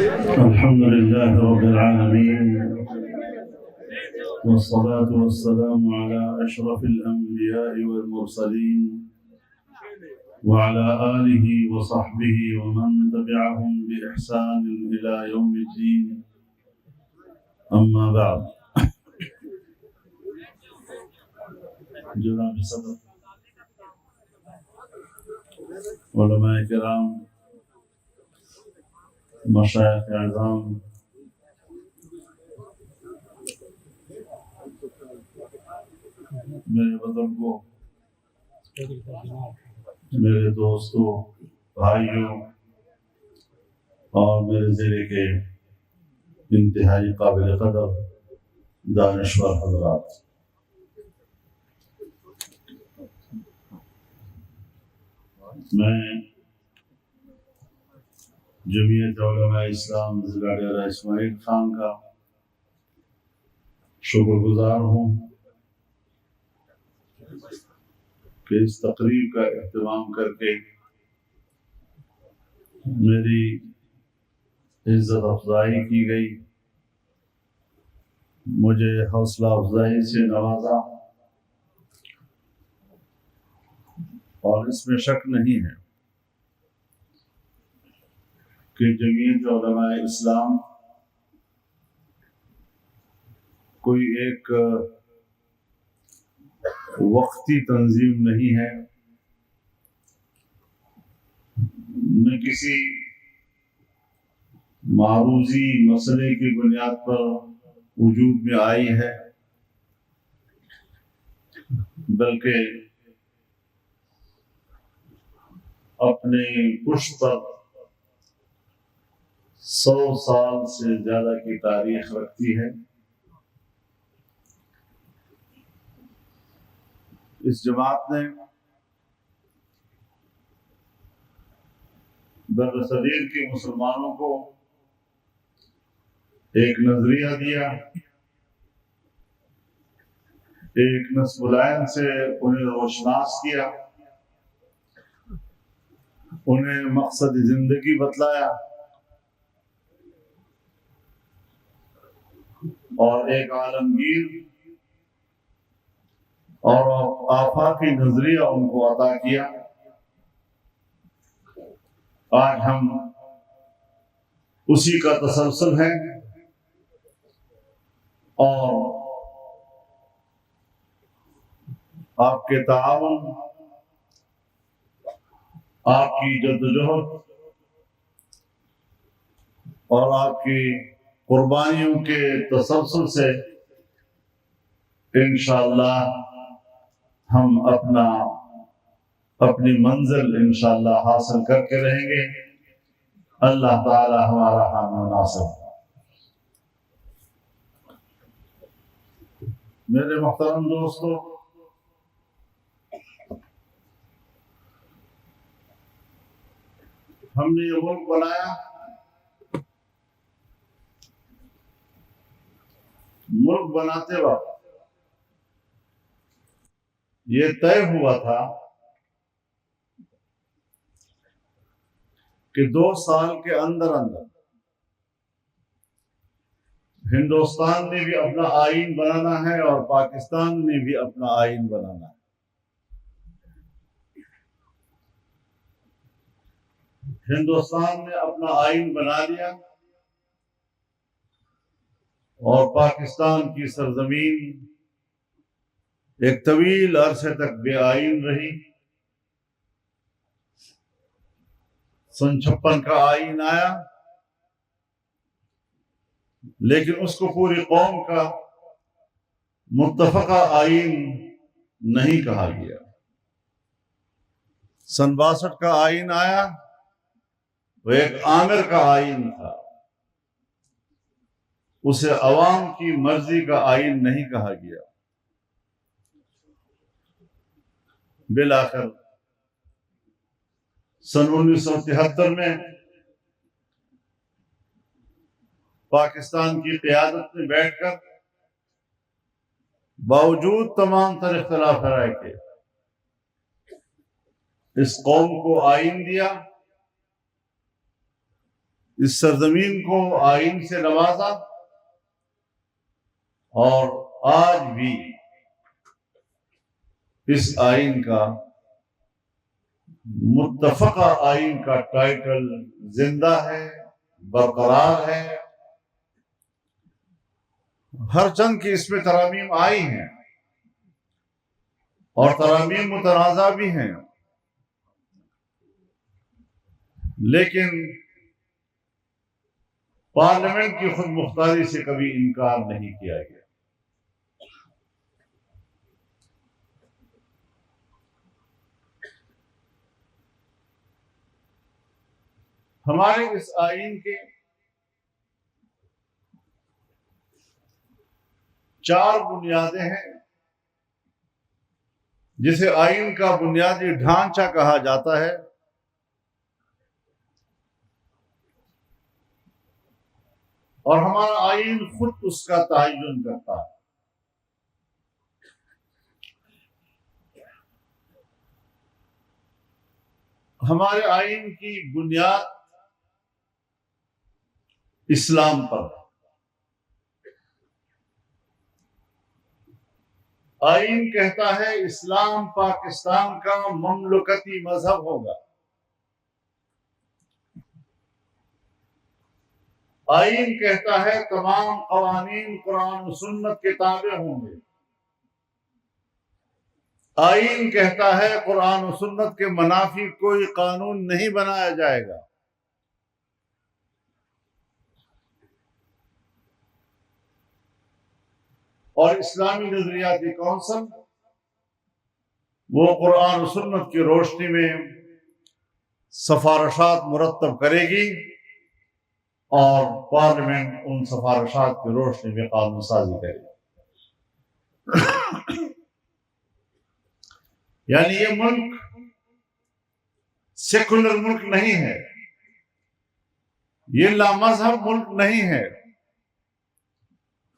الحمد لله رب العالمين، والصلاة والسلام على أشرف الأنبياء والمرسلين وعلى آله وصحبه ومن تبعهم بإحسان إلى يوم الدين. أما بعد. جناب صدر، علماء کرام، مشائخ اعظام، میرے بزرگوں، میرے دوستوں، بھائیوں اور میرے ذریعے کے انتہائی قابل قدر دانشور حضرات، میں جمعیت علماء اسلام ضلع ڈیرہ اسماعیل خان کا شکر گزار ہوں کہ اس تقریب کا اہتمام کر کے میری عزت افزائی کی گئی، مجھے حوصلہ افزائی سے نوازا، اور اس میں شک نہیں ہے کہ جمعیت علماء اسلام کوئی ایک وقتی تنظیم نہیں ہے، نہ کسی معروضی مسئلے کی بنیاد پر وجود میں آئی ہے، بلکہ اپنے پشت پر 100 سال سے زیادہ کی تاریخ رکھتی ہے۔ اس جماعت نے برصغیر کے مسلمانوں کو ایک نظریہ دیا، ایک نصب العین سے انہیں روشناس کیا، انہیں مقصد زندگی بتلایا، اور ایک عالمگیر اور آفاقی نظریہ ان کو عطا کیا۔ آج ہم اسی کا تسلسل ہے، اور آپ کے تعاون، آپ کی جدوجہد اور آپ کی قربانیوں کے تسلسل سے انشاءاللہ ہم اپنی منزل انشاءاللہ حاصل کر کے رہیں گے۔ اللہ تعالی ہمارا حامی و ناصر۔ میرے محترم دوستو، ہم نے یہ ملک بنایا، ملک بناتے وقت یہ طے ہوا تھا کہ 2 سال کے اندر ہندوستان نے بھی اپنا آئین بنانا ہے اور پاکستان نے بھی اپنا آئین بنانا ہے۔ ہندوستان نے اپنا آئین بنا لیا اور پاکستان کی سرزمین ایک طویل عرصے تک بے آئین رہی۔ 56 کا آئین آیا، لیکن اس کو پوری قوم کا متفقہ آئین نہیں کہا گیا۔ 62 کا آئین آیا، وہ ایک آمر کا آئین تھا، اسے عوام کی مرضی کا آئین نہیں کہا گیا۔ بالآخر سن 1973 میں پاکستان کی قیادت میں بیٹھ کر باوجود تمام تر اختلاف رائے کے اس قوم کو آئین دیا، اس سرزمین کو آئین سے نوازا، اور آج بھی اس آئین کا متفقہ آئین کا ٹائٹل زندہ ہے، برقرار ہے۔ ہر چند کی اس میں ترامیم آئی ہیں اور ترامیم متنازع بھی ہیں، لیکن پارلیمنٹ کی خود مختاری سے کبھی انکار نہیں کیا گیا۔ ہمارے اس آئین کے 4 بنیادیں ہیں، جسے آئین کا بنیادی ڈھانچہ کہا جاتا ہے۔ اور ہمارا آئین خود اس کا تعین کرتا ہے۔ ہمارے آئین کی بنیاد اسلام پر ہے۔ آئین کہتا ہے اسلام پاکستان کا مملکتی مذہب ہوگا۔ آئین کہتا ہے تمام قوانین قرآن و سنت کے تابع ہوں گے۔ آئین کہتا ہے قرآن و سنت کے منافی کوئی قانون نہیں بنایا جائے گا۔ اور اسلامی نظریاتی کونسل وہ قرآن و سنت کی روشنی میں سفارشات مرتب کرے گی، اور پارلیمنٹ ان سفارشات کی روشنی میں قانون سازی کرے گی۔ یعنی یہ ملک سیکولر ملک نہیں ہے، یہ لامذہب ملک نہیں ہے،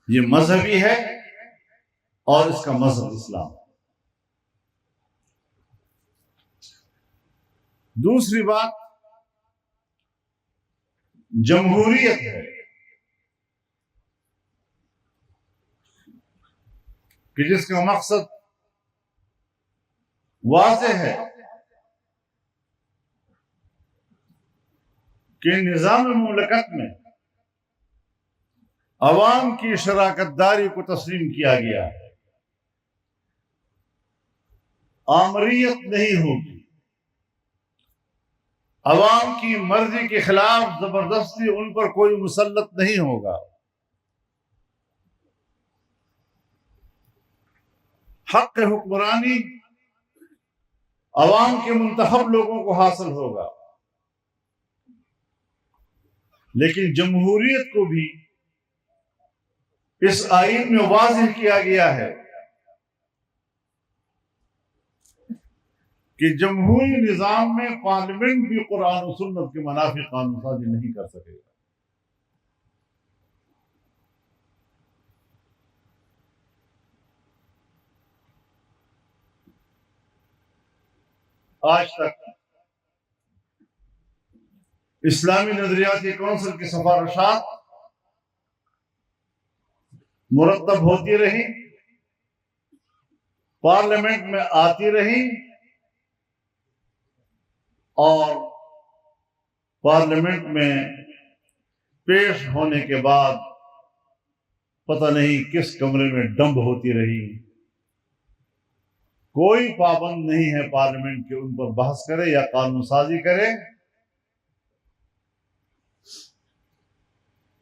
یہ مذہبی ہے، اور اس کا مذہب اسلام۔ دوسری بات جمہوریت ہے، کہ جس کا مقصد واضح ہے کہ نظام مملکت میں عوام کی شراکت داری کو تسلیم کیا گیا ہے۔ آمریت نہیں ہوگی، عوام کی مرضی کے خلاف زبردستی ان پر کوئی مسلط نہیں ہوگا۔ حق حکمرانی عوام کے منتخب لوگوں کو حاصل ہوگا، لیکن جمہوریت کو بھی اس آئین میں واضح کیا گیا ہے کہ جمہوری نظام میں پارلیمنٹ بھی قرآن و سنت کے منافی قانون سازی نہیں کر سکے گا۔ آج تک اسلامی نظریاتی کونسل کی سفارشات مرتب ہوتی رہی، پارلیمنٹ میں آتی رہی، اور پارلیمنٹ میں پیش ہونے کے بعد پتہ نہیں کس کمرے میں ڈمب ہوتی رہی۔ کوئی پابند نہیں ہے پارلیمنٹ کے ان پر بحث کرے یا قانون سازی کرے۔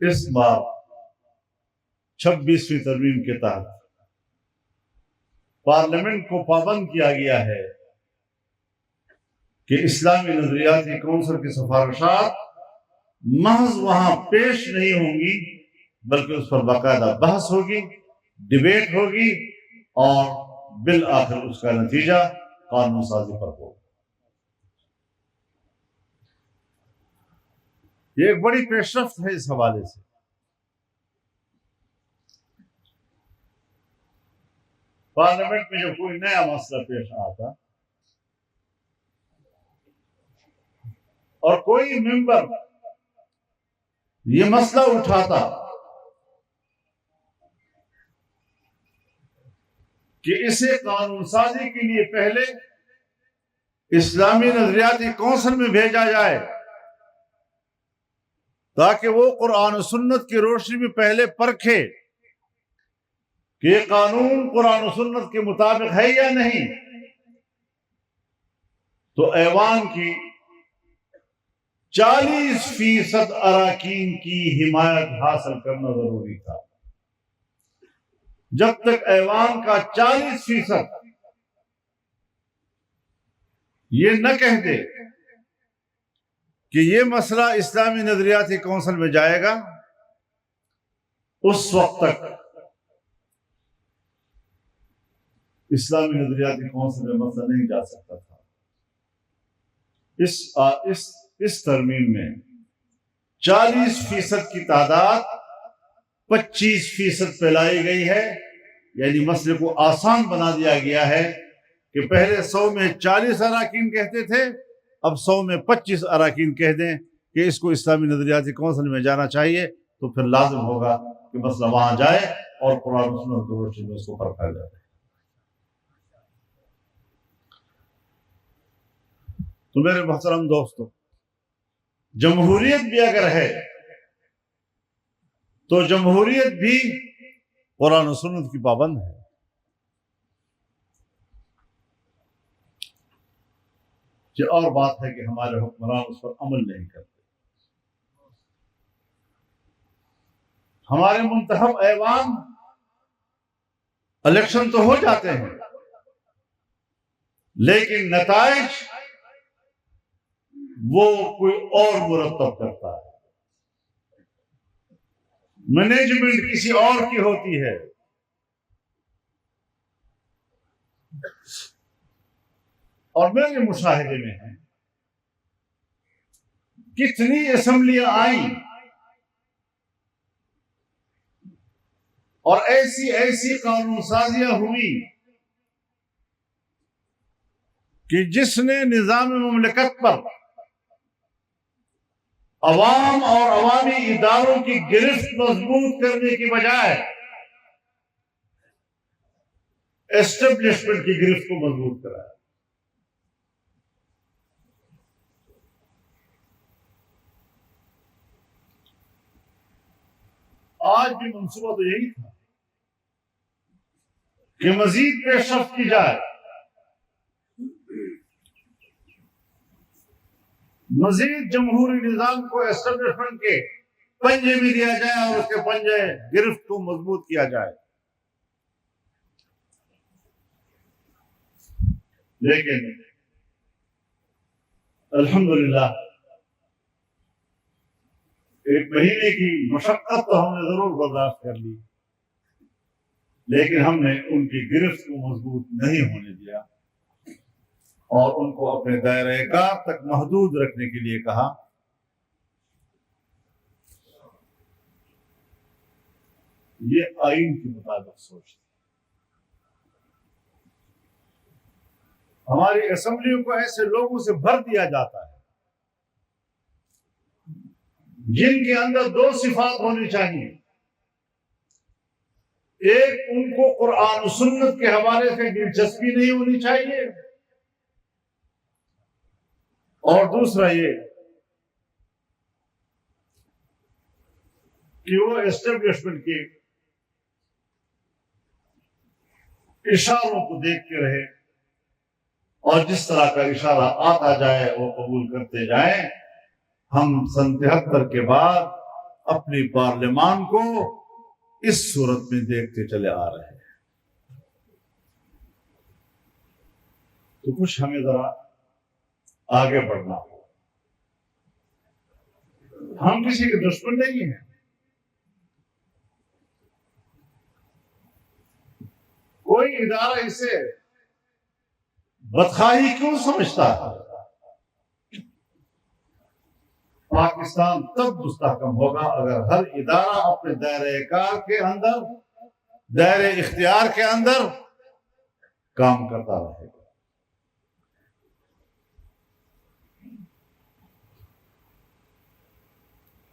اس بار 26ویں ترمیم کے تحت پارلیمنٹ کو پابند کیا گیا ہے کہ اسلامی نظریاتی کونسل کی سفارشات محض وہاں پیش نہیں ہوں گی، بلکہ اس پر باقاعدہ بحث ہوگی، ڈیبیٹ ہوگی، اور بالآخر اس کا نتیجہ قانون سازی پر ہوگا۔ یہ ایک بڑی پیش رفت ہے اس حوالے سے۔ پارلیمنٹ میں جب کوئی نیا مسئلہ پیش آتا اور کوئی ممبر یہ مسئلہ اٹھاتا کہ اسے قانون سازی کے لیے پہلے اسلامی نظریاتی کونسل میں بھیجا جائے تاکہ وہ قرآن و سنت کی روشنی میں پہلے پرکھے کہ یہ قانون قرآن و سنت کے مطابق ہے یا نہیں. تو ایوان کی 40% اراکین کی حمایت حاصل کرنا ضروری تھا. جب تک ایوان کا 40% یہ نہ کہہ دے کہ یہ مسئلہ اسلامی نظریاتی کونسل میں جائے گا، اس وقت تک اسلامی نظریاتی کونسل میں مسئلہ نہیں جا سکتا تھا. اس ترمیم میں 40% کی تعداد 25% پہ لائی گئی ہے، یعنی مسئلے کو آسان بنا دیا گیا ہے کہ پہلے 100 میں 40 اراکین کہتے تھے، اب 100 میں 25 اراکین کہہ دیں کہ اس کو اسلامی نظریاتی کونسل میں جانا چاہیے، تو پھر لازم ہوگا کہ مسئلہ وہاں جائے اور قرآن و سنت کی روشنی میں اس کو پرکھا جائے. تو میرے محترم دوستو، جمہوریت بھی اگر ہے تو جمہوریت بھی قرآن و سنت کی پابند ہے. یہ اور بات ہے کہ ہمارے حکمران اس پر عمل نہیں کرتے. ہمارے منتخب ایوان الیکشن تو ہو جاتے ہیں، لیکن نتائج وہ کوئی اور مرتب کرتا ہے، مینجمنٹ کسی اور کی ہوتی ہے. اور میرے مشاہدے میں ہے کتنی اسمبلیاں آئیں اور ایسی قانون سازیاں ہوئی کہ جس نے نظام مملکت پر عوام اور عوامی اداروں کی گرفت مضبوط کرنے کی بجائے اسٹیبلشمنٹ کی گرفت کو مضبوط کرایا. آج بھی منصوبہ تو یہی تھا کہ مزید پیش رفت کی جائے، مزید جمہوری نظام کو اسٹیبلشمنٹ کے پنجے میں دیا جائے اور اس کے پنجے گرفت کو مضبوط کیا جائے. لیکن الحمدللہ ایک مہینے کی مشقت تو ہم نے ضرور برداشت کر لی، لیکن ہم نے ان کی گرفت کو مضبوط نہیں ہونے دیا اور ان کو اپنے دائرہ کار تک محدود رکھنے کے لیے کہا. یہ آئین کے مطابق سوچ. ہماری اسمبلیوں کو ایسے لوگوں سے بھر دیا جاتا ہے جن کے اندر 2 صفات ہونی چاہیے. ایک، ان کو قرآن و سنت کے حوالے سے دلچسپی نہیں ہونی چاہیے، اور دوسرا یہ کہ وہ اسٹیبلشمنٹ کے اشاروں کو دیکھتے رہے اور جس طرح کا اشارہ آتا جائے وہ قبول کرتے جائیں. ہم 73 کے بعد اپنی پارلیمان کو اس صورت میں دیکھتے چلے آ رہے ہیں. تو کچھ ہمیں ذرا آگے بڑھنا ہو. ہم کسی کے دشمن نہیں ہیں، کوئی ادارہ اسے بدخواہی کیوں سمجھتا ہے؟ پاکستان تب مستحکم ہوگا اگر ہر ادارہ اپنے دائرہ کار کے اندر، دائرہ اختیار کے اندر کام کرتا رہے گا.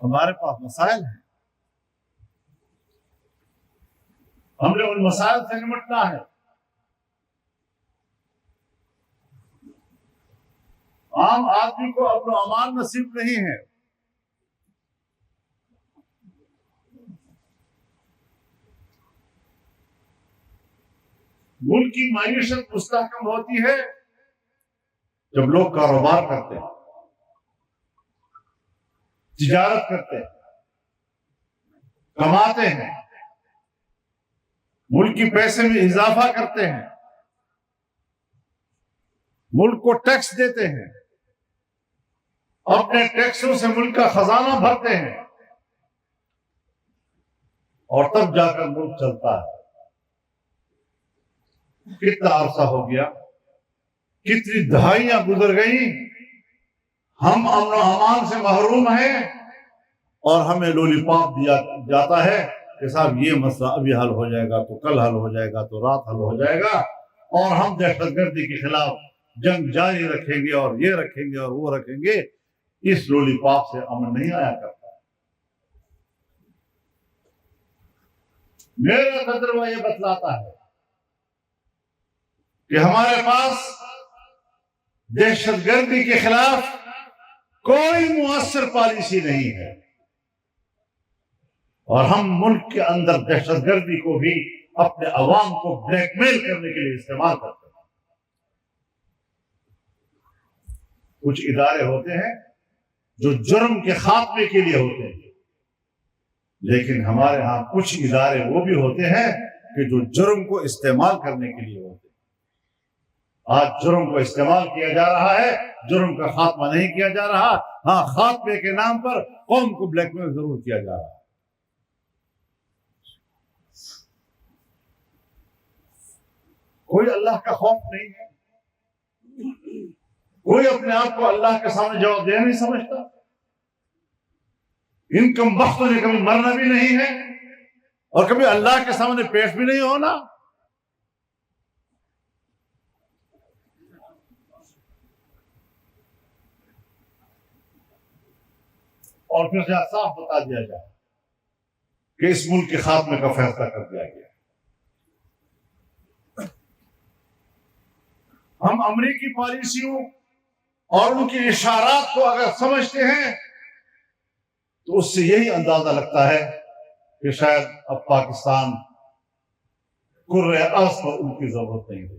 ہمارے پاس مسائل ہیں، ہم نے ان مسائل سے نمٹنا ہے۔ عام آدمی کو امن و امان نصیب نہیں ہے۔ ملک کی معیشت مستحکم ہوتی ہے جب لوگ کاروبار کرتے ہیں، تجارت کرتے ہیں، کماتے ہیں، ملک کی پیسے میں اضافہ کرتے ہیں، ملک کو ٹیکس دیتے ہیں، اپنے ٹیکسوں سے ملک کا خزانہ بھرتے ہیں، اور تب جا کر ملک چلتا ہے۔ کتنا عرصہ ہو گیا، کتنی دہائیاں گزر گئیں، ہم امن و امان سے محروم ہیں، اور ہمیں لولی پاپ دیا جاتا ہے کہ صاحب یہ مسئلہ ابھی حل ہو جائے گا تو کل حل ہو جائے گا تو رات حل ہو جائے گا، اور ہم دہشت گردی کے خلاف جنگ جاری رکھیں گے اور یہ رکھیں گے اور وہ رکھیں گے۔ اس لولی پاپ سے امن نہیں آیا کرتا۔ میرا تجربہ یہ بتلاتا ہے کہ ہمارے پاس دہشت گردی کے خلاف کوئی مؤثر پالیسی نہیں ہے، اور ہم ملک کے اندر دہشت گردی کو بھی اپنے عوام کو بلیک میل کرنے کے لیے استعمال کرتے ہیں۔ کچھ ادارے ہوتے ہیں جو جرم کے خاتمے کے لیے ہوتے ہیں، لیکن ہمارے ہاں کچھ ادارے وہ بھی ہوتے ہیں کہ جو جرم کو استعمال کرنے کے لیے ہوتے ہیں۔ آج جرم کو استعمال کیا جا رہا ہے، جرم کا خاتمہ نہیں کیا جا رہا۔ ہاں، خاتمے کے نام پر قوم کو بلیک میل ضرور کیا جا رہا ہے۔ کوئی اللہ کا خوف نہیں ہے، کوئی اپنے آپ کو اللہ کے سامنے جواب دہ نہیں سمجھتا۔ ان کم بختوں نے کبھی مرنا بھی نہیں ہے اور کبھی اللہ کے سامنے پیش بھی نہیں ہونا۔ اور پھر صاف بتا دیا جائے کہ اس ملک کے خاتمے کا فیصلہ کر دیا گیا۔ ہم امریکی پالیسیوں اور ان کے اشارات کو اگر سمجھتے ہیں تو اس سے یہی اندازہ لگتا ہے کہ شاید اب پاکستان کرۂ ارض پر ان کی ضرورت نہیں ہے۔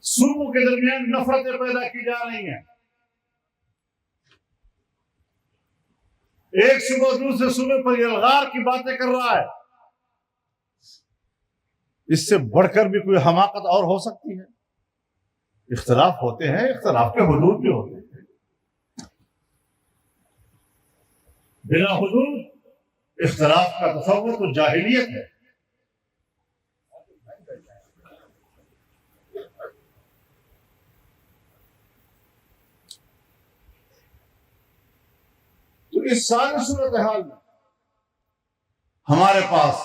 صوبوں کے درمیان نفرتیں پیدا کی جا رہی ہیں، ایک صوبہ دوسرے صوبے پر الغار کی باتیں کر رہا ہے۔ اس سے بڑھ کر بھی کوئی حماقت اور ہو سکتی ہے؟ اختلاف ہوتے ہیں، اختلاف کے حدود بھی ہوتے ہیں۔ بلا حدود اختلاف کا تصور تو جاہلیت ہے۔ تو اس ساری صورتحال میں ہمارے پاس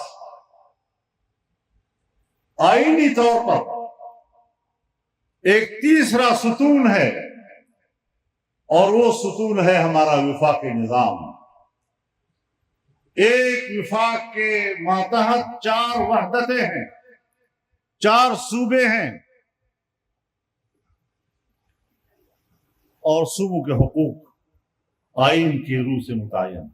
آئینی طور پر ایک تیسرا ستون ہے، اور وہ ستون ہے ہمارا وفاقی نظام۔ ایک وفاق کے ماتحت 4 وحدتیں ہیں، 4 صوبے ہیں، اور صوبوں کے حقوق آئین کی روح سے متعین۔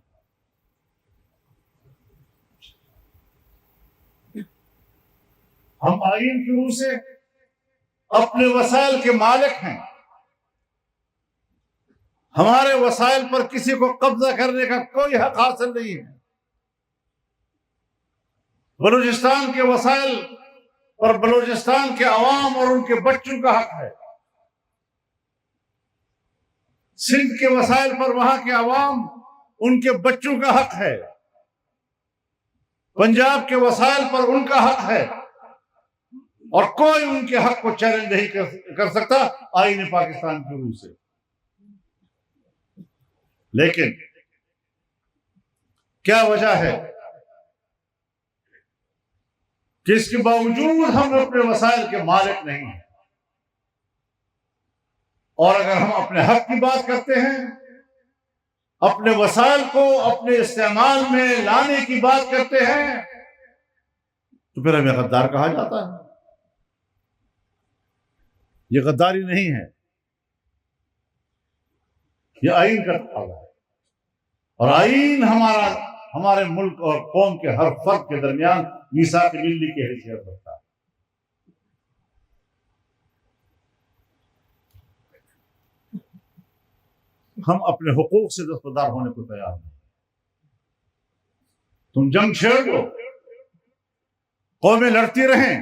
ہم آئین کی روح سے اپنے وسائل کے مالک ہیں، ہمارے وسائل پر کسی کو قبضہ کرنے کا کوئی حق حاصل نہیں ہے۔ بلوچستان کے وسائل پر بلوچستان کے عوام اور ان کے بچوں کا حق ہے، سندھ کے وسائل پر وہاں کے عوام ان کے بچوں کا حق ہے، پنجاب کے وسائل پر ان کا حق ہے، اور کوئی ان کے حق کو چیلنج نہیں کر سکتا آئین پاکستان کی روح سے۔ لیکن کیا وجہ ہے کہ اس کے باوجود ہم اپنے وسائل کے مالک نہیں ہیں؟ اور اگر ہم اپنے حق کی بات کرتے ہیں، اپنے وسائل کو اپنے استعمال میں لانے کی بات کرتے ہیں، تو پھر ہمیں غدار کہا جاتا ہے۔ یہ غداری نہیں ہے، یہ آئین کا تقاضا ہے، اور آئین ہمارے ملک اور قوم کے ہر فرد کے درمیان میثاق ملی کی حیثیت رکھتا ہے۔ ہم اپنے حقوق سے دستبردار ہونے کو تیار نہیں۔ تم جنگ چھیڑ دو، قومیں لڑتی رہیں،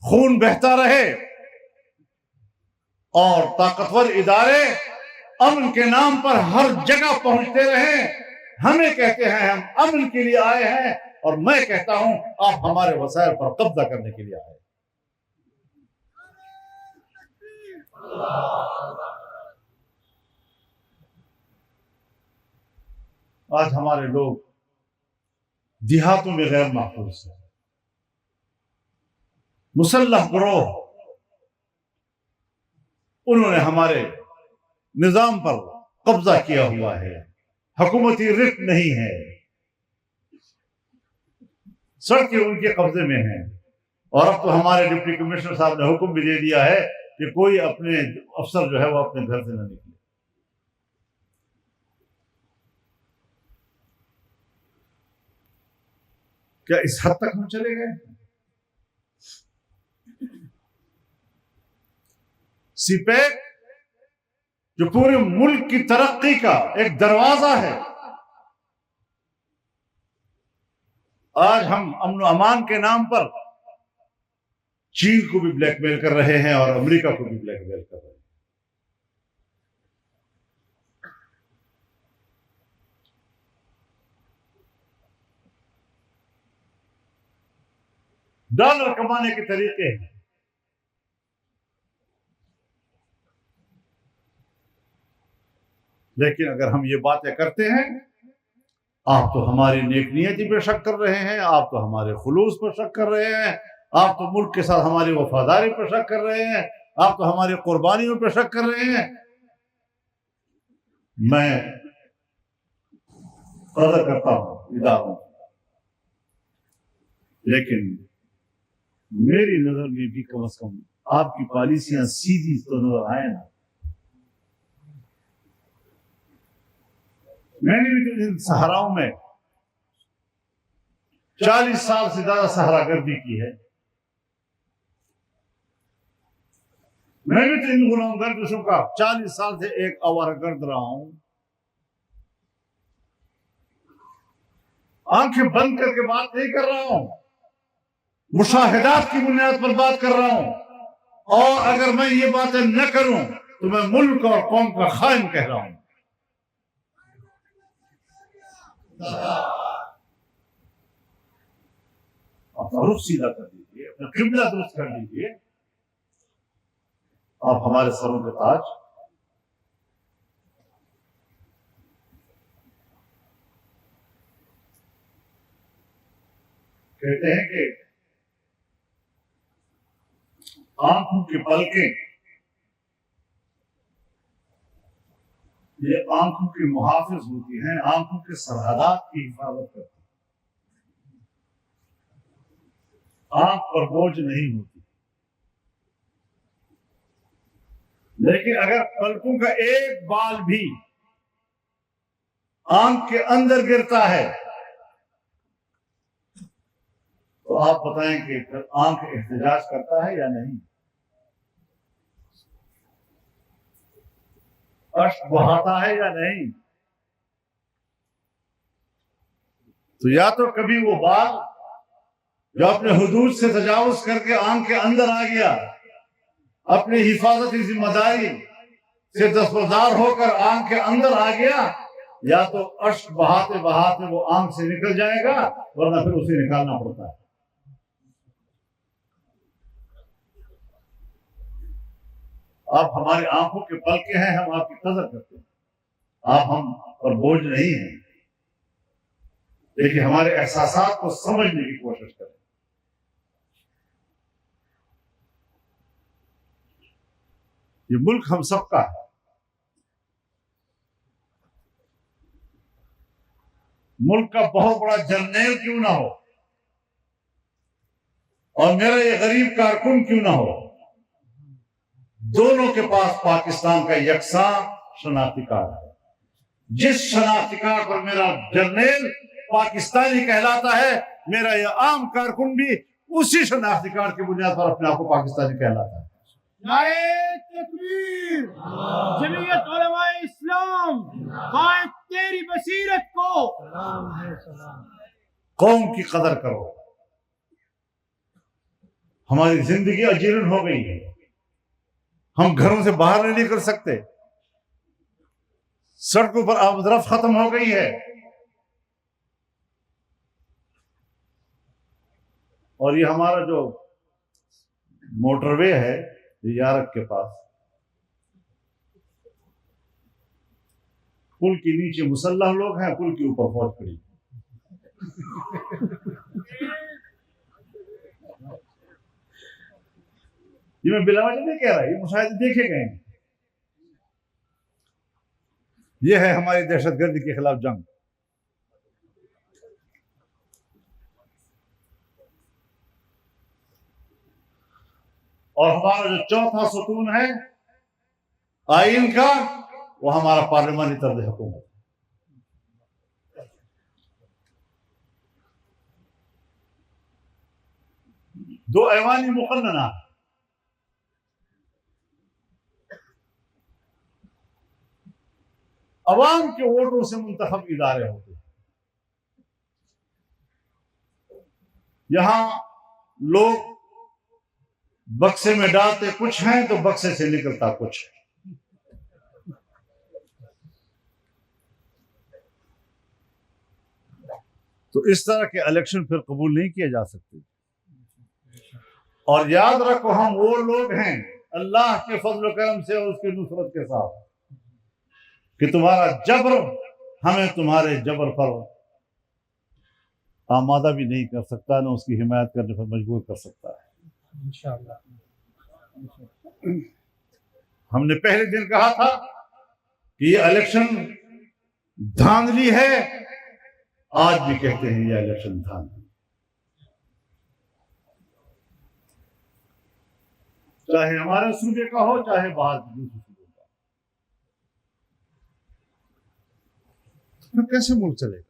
خون بہتا رہے، اور طاقتور ادارے امن کے نام پر ہر جگہ پہنچتے رہیں، ہمیں کہتے ہیں ہم امن کے لیے آئے ہیں، اور میں کہتا ہوں آپ ہمارے وسائل پر قبضہ کرنے کے لیے آئے ہیں۔ آج ہمارے لوگ دیہاتوں میں غیر محفوظ ہیں، مسلح گروہ انہوں نے ہمارے نظام پر قبضہ کیا ہوا ہے، حکومتی رفت نہیں ہے، سڑکیں ان کے قبضے میں ہیں، اور اب تو ہمارے ڈپٹی کمشنر صاحب نے حکم بھی دے دیا ہے کہ کوئی اپنے افسر جو ہے وہ اپنے گھر سے نہ نکلے۔ کیا اس حد تک ہم چلے گئے؟ سی پیک جو پورے ملک کی ترقی کا ایک دروازہ ہے، آج ہم امن و امان کے نام پر چین کو بھی بلیک میل کر رہے ہیں اور امریکہ کو بھی بلیک میل کر رہے ہیں۔ ڈالر کمانے کے طریقے ہیں، لیکن اگر ہم یہ باتیں کرتے ہیں، آپ تو ہماری نیک نیتی پہ شک کر رہے ہیں، آپ تو ہمارے خلوص پر شک کر رہے ہیں، آپ تو ملک کے ساتھ ہماری وفاداری پر شک کر رہے ہیں، آپ تو ہماری قربانیوں پر شک کر رہے ہیں۔ میں قدر کرتا ہوں اداروں، لیکن میری نظر میں بھی کم از کم آپ کی پالیسیاں سیدھی تو نظر آئے نا۔ میں نے بھی تو ان صحراؤں میں 40 سال سے زیادہ صحرا گردی کی ہے، میں بھی تو ان غلام گردشوں کا 40 سال سے ایک آوارہ گرد رہا ہوں، آنکھیں بند کر کے بات نہیں کر رہا ہوں، مشاہدات کی بنیاد پر بات کر رہا ہوں، اور اگر میں یہ باتیں نہ کروں تو میں ملک اور قوم کا خائن کہہ رہا ہوں۔ آپ رخ سیدھا کر دیجیے، اپنا قبلہ درست کر لیجیے، آپ ہمارے سروں کے تاج۔ کہتے ہیں کہ آنکھوں کی پلکیں یہ آنکھوں کی محافظ ہوتی ہیں، آنکھوں کے سرحدات کی حفاظت کرتی ہیں، آنکھ پر بوجھ نہیں ہوتی، لیکن اگر پلکوں کا ایک بال بھی آنکھ کے اندر گرتا ہے تو آپ بتائیں کہ آنکھ احتجاج کرتا ہے یا نہیں، اشک بہاتا ہے یا نہیں؟ تو یا تو کبھی وہ بال جو اپنے حدود سے تجاوز کر کے آنکھ کے اندر آ گیا، اپنی حفاظتی ذمہ داری سے دستبردار ہو کر آنکھ کے اندر آ گیا، یا تو اشک بہاتے بہاتے وہ آنکھ سے نکل جائے گا، ورنہ پھر اسے نکالنا پڑتا ہے۔ آپ ہماری آنکھوں کے پلکیں ہیں، ہم آپ کی قدر کرتے ہیں، آپ ہم پر بوجھ نہیں ہیں، لیکن ہمارے احساسات کو سمجھنے کی کوشش کریں۔ یہ ملک ہم سب کا ہے. ملک کا بہت بڑا جرنیل کیوں نہ ہو اور میرا یہ غریب کارکن کیوں نہ ہو، دونوں کے پاس پاکستان کا یکساں شناختی کارڈ ہے. جس شناختی کارڈ پر میرا جرنیل پاکستانی کہلاتا ہے، میرا یہ عام کارکن بھی اسی شناختی کارڈ کی بنیاد پر اپنے آپ کو پاکستانی کہلاتا ہے. نعرہ تکبیر! جمعیت علماء اسلام قائد تیری بصیرت کو قوم کی قدر کرو. ہماری زندگی اجیرن ہو گئی ہے، ہم گھروں سے باہر نہیں نکل سکتے، سڑکوں پر آمد و رفت ختم ہو گئی ہے، اور یہ ہمارا جو موٹر وے ہے یارک کے پاس، پل کے نیچے مسلح لوگ ہیں، پل کے اوپر فوج کھڑی. یہ میں بلا وجہ نہیں کہہ رہا، یہ مشاہدے دیکھے گئے ہیں. یہ ہے ہماری دہشت گردی کے خلاف جنگ. اور ہمارا جو چوتھا ستون ہے آئین کا، وہ ہمارا پارلیمانی طرز حکومت. دو ایوانی مقننہ، عوام کے ووٹوں سے منتخب ادارے ہوتے ہیں. یہاں لوگ بکسے میں ڈالتے کچھ ہیں تو بکسے سے نکلتا کچھ ہے. تو اس طرح کے الیکشن پھر قبول نہیں کیے جا سکتے. اور یاد رکھو، ہم وہ لوگ ہیں اللہ کے فضل و کرم سے اور اس کی نصرت کے ساتھ کہ تمہارا جبر ہمیں تمہارے جبر پر آمادہ بھی نہیں کر سکتا، نہ اس کی حمایت کرنے پر مجبور کر سکتا ہے. انشاءاللہ. ہم نے پہلے دن کہا تھا کہ یہ الیکشن دھاندلی ہے، آج بھی کہتے ہیں یہ الیکشن دھاندلی. چاہے ہمارے صوبے کا ہو، چاہے باہر دوسرے صوبے کا. تو کیسے ملک چلے گا؟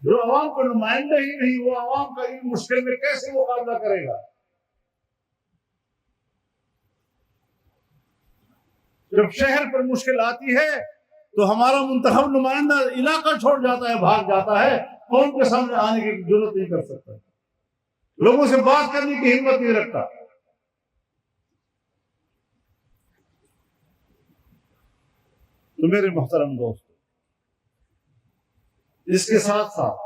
جو عوام کا نمائندہ ہی نہیں، وہ عوام کا ان مشکل میں کیسے مقابلہ کرے گا؟ جب شہر پر مشکل آتی ہے تو ہمارا منتخب نمائندہ علاقہ چھوڑ جاتا ہے، بھاگ جاتا ہے، قوم کے سامنے آنے کی ضرورت نہیں کر سکتا، لوگوں سے بات کرنے کی ہمت نہیں رکھتا. تو میرے محترم دوست، اس کے ساتھ ساتھ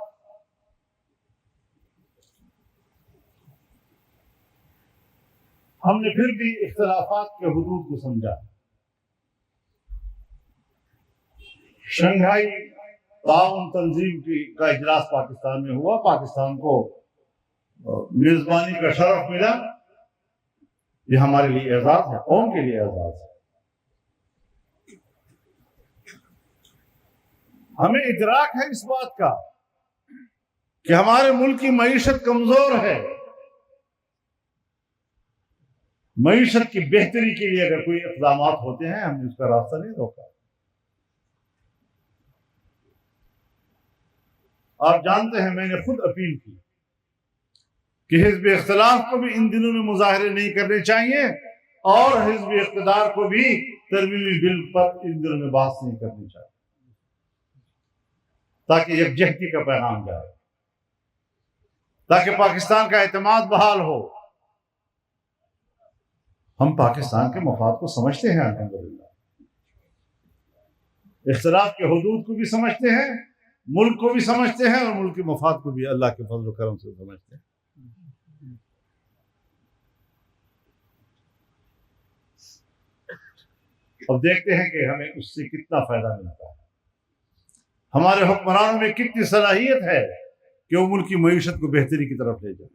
ہم نے پھر بھی اختلافات کے حدود کو سمجھا. شنگھائی تعاون تنظیم کا اجلاس پاکستان میں ہوا، پاکستان کو میزبانی کا شرف ملا. یہ ہمارے لیے اعزاز ہے، قوم کے لیے اعزاز ہے. ہمیں ادراک ہے اس بات کا کہ ہمارے ملک کی معیشت کمزور ہے. معیشت کی بہتری کے لیے اگر کوئی اقدامات ہوتے ہیں، ہم نے اس کا راستہ نہیں روکا. آپ جانتے ہیں میں نے خود اپیل کی کہ حزب اختلاف کو بھی ان دنوں میں مظاہرے نہیں کرنے چاہیے، اور حزب اقتدار کو بھی ترمیمی بل پر ان دنوں میں بحث نہیں کرنی چاہیے، تاکہ یکجہتی کا پیغام جائے، تاکہ پاکستان کا اعتماد بحال ہو. ہم پاکستان کے مفاد کو سمجھتے ہیں، الحمدللہ اختلاف کے حدود کو بھی سمجھتے ہیں، ملک کو بھی سمجھتے ہیں، اور ملک کے مفاد کو بھی اللہ کے فضل و کرم سے سمجھتے ہیں. اب دیکھتے ہیں کہ ہمیں اس سے کتنا فائدہ ملتا ہے. ہمارے حکمرانوں میں کتنی صلاحیت ہے کہ وہ ملک کی معیشت کو بہتری کی طرف لے جائیں.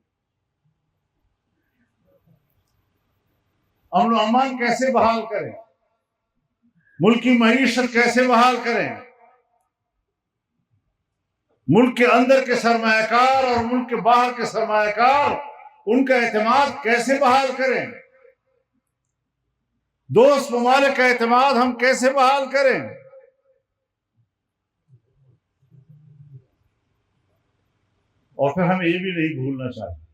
امن و امان کیسے بحال کریں، ملک کی معیشت کیسے بحال کریں، ملک کے اندر کے سرمایہ کار اور ملک کے باہر کے سرمایہ کار ان کا اعتماد کیسے بحال کریں، دوست ممالک کا اعتماد ہم کیسے بحال کریں، اور پھر ہمیں یہ بھی نہیں بھولنا چاہیے